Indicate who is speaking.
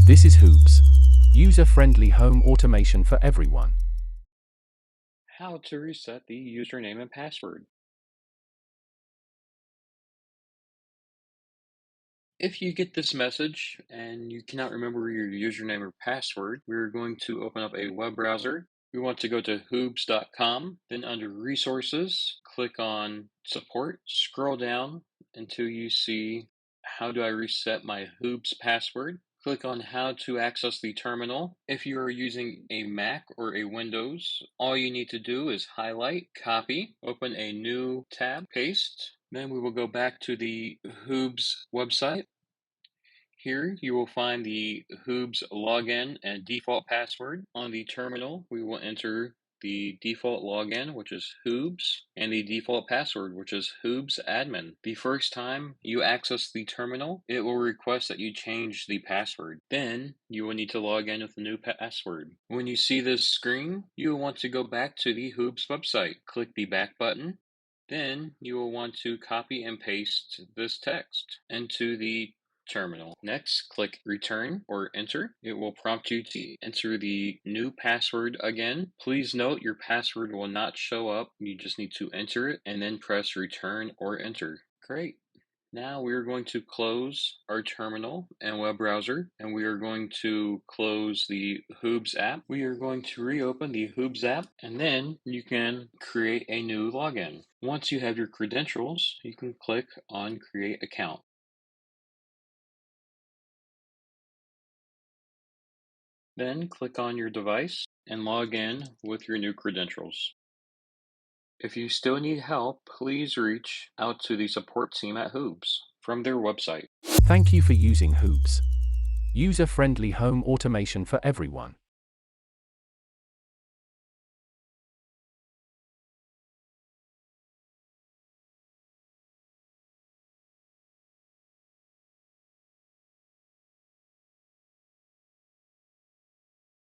Speaker 1: This is HOOBS, user-friendly home automation for everyone.
Speaker 2: How to reset the username and password. If you get this message and you cannot remember your username or password, we're going to open up a web browser. We want to go to hoobs.com, then under Resources, click on Support, scroll down until you see How do I reset my HOOBS password? Click on How to access the terminal. If you are using a Mac or a Windows, all you need to do is highlight, copy, open a new tab, paste. Then we will go back to the HOOBS website. Here you will find the HOOBS login and default password. On the terminal, we will enter the default login, which is HOOBS, and the default password, which is HOOBS admin. The first time you access the terminal, it will request that you change the password. Then you will need to log in with a new password. When you see this screen, you will want to go back to the HOOBS website. Click the back button. Then you will want to copy and paste this text into the terminal. Next, click Return or Enter. It will prompt you to enter the new password again. Please note your password will not show up. You just need to enter it and then press Return or Enter. Great. Now we are going to close our terminal and web browser, and we are going to close the HOOBS app. We are going to reopen the HOOBS app, and then you can create a new login. Once you have your credentials, you can click on Create Account. Then click on your device and log in with your new credentials. If you still need help, please reach out to the support team at HOOBS from their website.
Speaker 1: Thank you for using HOOBS, user-friendly home automation for everyone.